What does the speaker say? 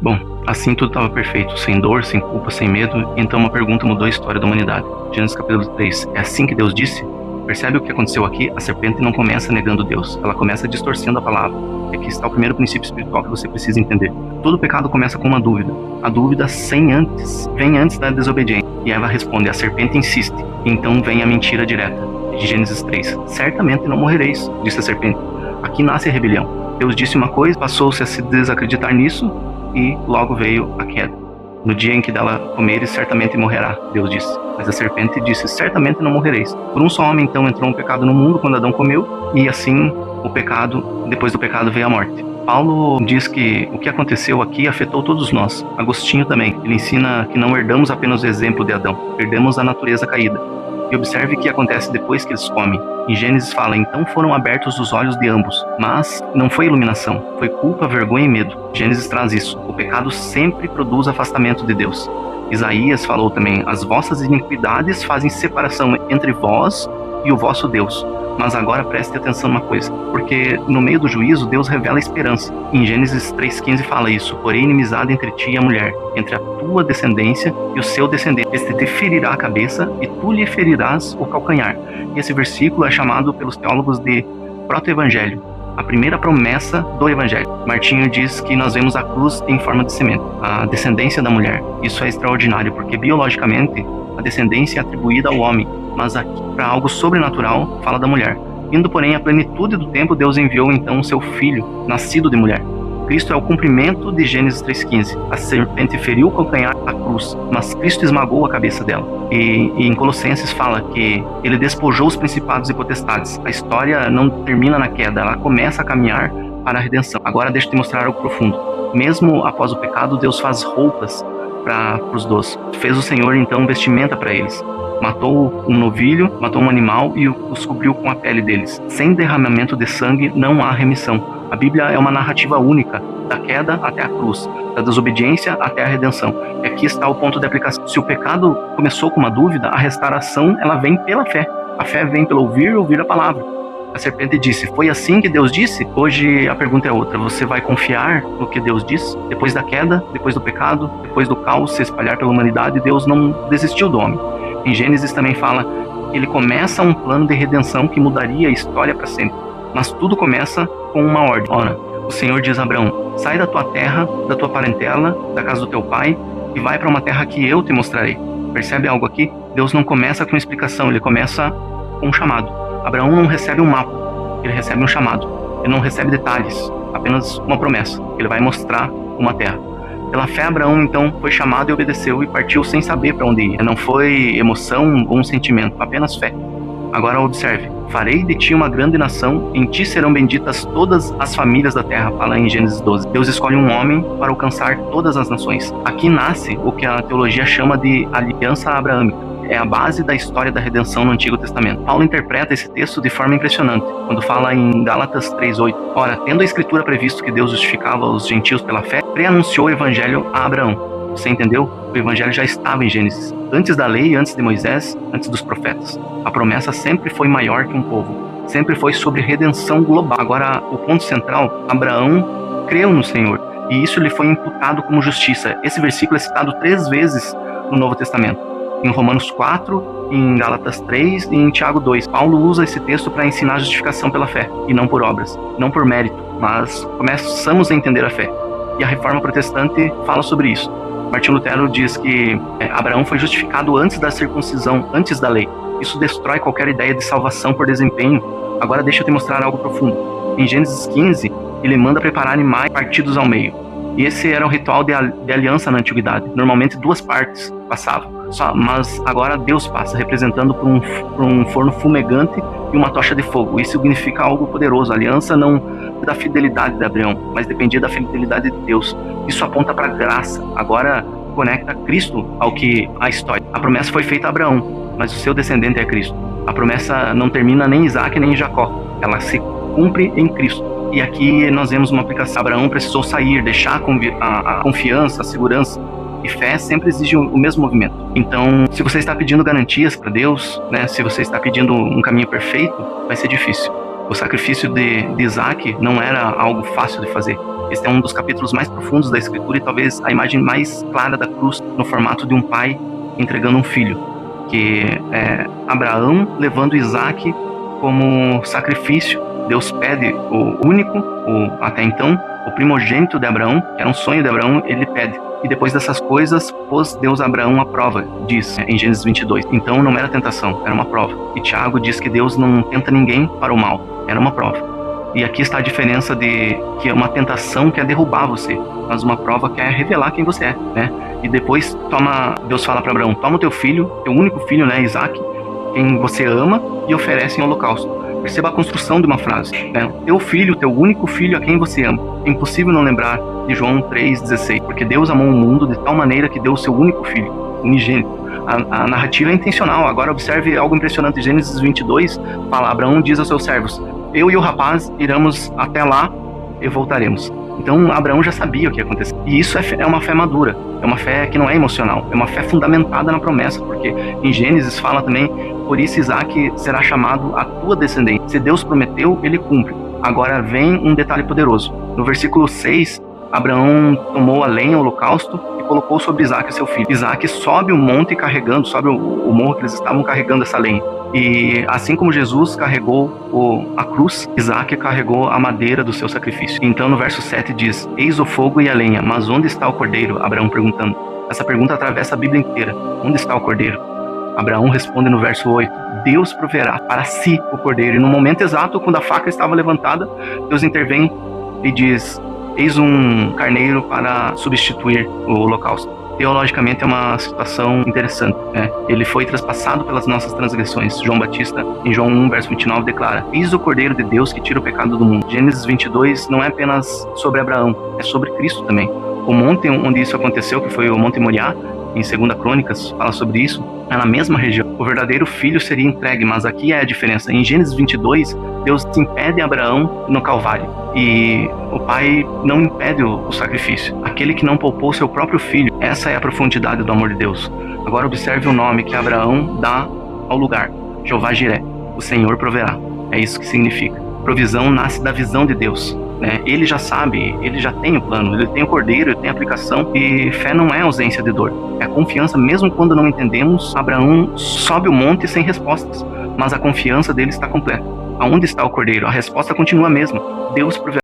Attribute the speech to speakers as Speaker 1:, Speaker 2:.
Speaker 1: Bom, assim tudo estava perfeito, sem dor, sem culpa, sem medo, então uma pergunta mudou a história da humanidade. Gênesis capítulo 3, é assim que Deus disse? Percebe o que aconteceu aqui? A serpente não começa negando Deus, ela começa distorcendo a palavra. E aqui está o primeiro princípio espiritual que você precisa entender. Todo pecado começa com uma dúvida. A dúvida vem antes da desobediência. E Eva responde, a serpente insiste. Então vem a mentira direta. De Gênesis 3, certamente não morrereis, disse a serpente. Aqui nasce a rebelião. Deus disse uma coisa, passou-se a se desacreditar nisso, e logo veio a queda. No dia em que dela comeres, certamente morrerá, Deus disse. Mas a serpente disse, certamente não morrereis. Por um só homem, então, entrou um pecado no mundo quando Adão comeu, e assim, depois do pecado veio a morte. Paulo diz que o que aconteceu aqui afetou todos nós. Agostinho também. Ele ensina que não herdamos apenas o exemplo de Adão, herdamos a natureza caída. E observe o que acontece depois que eles comem. Em Gênesis fala, então foram abertos os olhos de ambos. Mas não foi iluminação, foi culpa, vergonha e medo. Gênesis traz isso. O pecado sempre produz afastamento de Deus. Isaías falou também, as vossas iniquidades fazem separação entre vós e o vosso Deus. Mas agora preste atenção numa coisa, porque no meio do juízo Deus revela a esperança. Em Gênesis 3,15 fala isso, porém inimizade entre ti e a mulher, entre a tua descendência e o seu descendente. Este te ferirá a cabeça e tu lhe ferirás o calcanhar. E esse versículo é chamado pelos teólogos de proto-evangelho, a primeira promessa do evangelho. Martinho diz que nós vemos a cruz em forma de semente, a descendência da mulher. Isso é extraordinário, porque biologicamente a descendência é atribuída ao homem, mas aqui, para algo sobrenatural, fala da mulher. Indo, porém, à plenitude do tempo, Deus enviou então o seu filho, nascido de mulher. Cristo é o cumprimento de Gênesis 3,15. A serpente feriu o calcanhar à cruz, mas Cristo esmagou a cabeça dela. E em Colossenses fala que ele despojou os principados e potestades. A história não termina na queda, ela começa a caminhar para a redenção. Agora deixa eu te mostrar algo profundo. Mesmo após o pecado, Deus faz roupas para os dois. Fez o Senhor então vestimenta para eles. Matou um novilho, matou um animal e os cobriu com a pele deles. Sem derramamento de sangue não há remissão. A Bíblia é uma narrativa única, da queda até a cruz, da desobediência até a redenção. E aqui está o ponto de aplicação. Se o pecado começou com uma dúvida, a restauração ela vem pela fé. A fé vem pelo ouvir a palavra. A serpente disse, foi assim que Deus disse? Hoje a pergunta é outra, você vai confiar no que Deus disse? Depois da queda, depois do pecado, depois do caos se espalhar pela humanidade, Deus não desistiu do homem. Em Gênesis também fala que ele começa um plano de redenção que mudaria a história para sempre. Mas tudo começa com uma ordem. Ora, o Senhor diz a Abraão, sai da tua terra, da tua parentela, da casa do teu pai, e vai para uma terra que eu te mostrarei. Percebe algo aqui? Deus não começa com explicação, ele começa com um chamado. Abraão não recebe um mapa, ele recebe um chamado. Ele não recebe detalhes, apenas uma promessa. Ele vai mostrar uma terra. Pela fé, Abraão, então, foi chamado e obedeceu e partiu sem saber para onde ir. Não foi emoção ou um sentimento, apenas fé. Agora observe, farei de ti uma grande nação, em ti serão benditas todas as famílias da terra, fala em Gênesis 12. Deus escolhe um homem para alcançar todas as nações. Aqui nasce o que a teologia chama de aliança abraâmica. É a base da história da redenção no Antigo Testamento. Paulo interpreta esse texto de forma impressionante, quando fala em Gálatas 3,8. Ora, tendo a Escritura previsto que Deus justificava os gentios pela fé, preanunciou o Evangelho a Abraão. Você entendeu? O Evangelho já estava em Gênesis. Antes da lei, antes de Moisés, antes dos profetas. A promessa sempre foi maior que um povo. Sempre foi sobre redenção global. Agora, o ponto central, Abraão creu no Senhor. E isso lhe foi imputado como justiça. Esse versículo é citado 3 vezes no Novo Testamento. Em Romanos 4, em Gálatas 3 e em Tiago 2. Paulo usa esse texto para ensinar a justificação pela fé, e não por obras, não por mérito, mas começamos a entender a fé. E a Reforma Protestante fala sobre isso. Martinho Lutero diz que Abraão foi justificado antes da circuncisão, antes da lei. Isso destrói qualquer ideia de salvação por desempenho. Agora deixa eu te mostrar algo profundo. Em Gênesis 15, ele manda preparar animais partidos ao meio. E esse era o ritual de aliança na antiguidade. Normalmente 2 partes passavam. Mas agora Deus passa, representando por um forno fumegante e uma tocha de fogo. Isso significa algo poderoso. A aliança não é da fidelidade de Abraão, mas dependia da fidelidade de Deus. Isso aponta para a graça. Agora conecta Cristo à história. A promessa foi feita a Abraão, mas o seu descendente é Cristo. A promessa não termina nem em Isaac nem em Jacó. Ela se cumpre em Cristo. E aqui nós vemos uma aplicação. Abraão precisou sair, deixar a confiança, a segurança. E fé sempre exige o mesmo movimento. Então, se você está pedindo garantias para Deus, né, se você está pedindo um caminho perfeito, vai ser difícil. O sacrifício de Isaac não era algo fácil de fazer. Este é um dos capítulos mais profundos da Escritura e talvez a imagem mais clara da cruz no formato de um pai entregando um filho, que é Abraão levando Isaac como sacrifício. Deus pede o único, até então, o primogênito de Abraão, que era um sonho de Abraão, ele pede. E depois dessas coisas, pôs Deus a Abraão à prova, diz em Gênesis 22. Então não era tentação, era uma prova. E Tiago diz que Deus não tenta ninguém para o mal, era uma prova. E aqui está a diferença de que é uma tentação quer derrubar você, mas uma prova quer revelar quem você é, né? E depois Deus fala para Abraão, toma o teu filho, teu único filho, né, Isaac, quem você ama, e oferece em holocausto. Perceba a construção de uma frase, né? Teu filho, teu único filho a quem você ama. É impossível não lembrar de João 3,16, porque Deus amou o mundo de tal maneira que deu o seu único filho, unigênito. A narrativa é intencional. Agora observe algo impressionante. Gênesis 22 fala, Abraão diz aos seus servos, eu e o rapaz iremos até lá e voltaremos. Então Abraão já sabia o que ia acontecer. E isso é uma fé madura, é uma fé que não é emocional, é uma fé fundamentada na promessa, porque em Gênesis fala também, por isso Isaac será chamado a tua descendência. Se Deus prometeu, ele cumpre. Agora vem um detalhe poderoso. No versículo 6, Abraão tomou a lenha, o holocausto, e colocou sobre Isaac, seu filho. Isaac sobe o monte carregando, sobe o morro que eles estavam carregando essa lenha. E assim como Jesus carregou a cruz, Isaac carregou a madeira do seu sacrifício. Então no verso 7 diz, eis o fogo e a lenha, mas onde está o cordeiro? Abraão perguntando. Essa pergunta atravessa a Bíblia inteira. Onde está o cordeiro? Abraão responde no verso 8, Deus proverá para si o cordeiro. E no momento exato, quando a faca estava levantada, Deus intervém e diz, eis um carneiro para substituir o holocausto. Teologicamente é uma situação interessante, né? Ele foi traspassado pelas nossas transgressões. João Batista, em João 1, verso 29, declara, eis o Cordeiro de Deus que tira o pecado do mundo. Gênesis 22 não é apenas sobre Abraão, é sobre Cristo também. O monte onde isso aconteceu, que foi o Monte Moriá, em 2 Crônicas, fala sobre isso, é na mesma região. O verdadeiro filho seria entregue, mas aqui é a diferença. Em Gênesis 22, Deus impede Abraão no Calvário. E o pai não impede o sacrifício. Aquele que não poupou seu próprio filho. Essa é a profundidade do amor de Deus. Agora observe o nome que Abraão dá ao lugar. Jeová Jiré, o Senhor proverá. É isso que significa. Provisão nasce da visão de Deus. Ele já sabe, ele já tem o plano, ele tem o cordeiro, ele tem a aplicação, e fé não é ausência de dor, é a confiança. Mesmo quando não entendemos, Abraão sobe o monte sem respostas, mas a confiança dele está completa. Aonde está o cordeiro? A resposta continua a mesma, Deus proverá.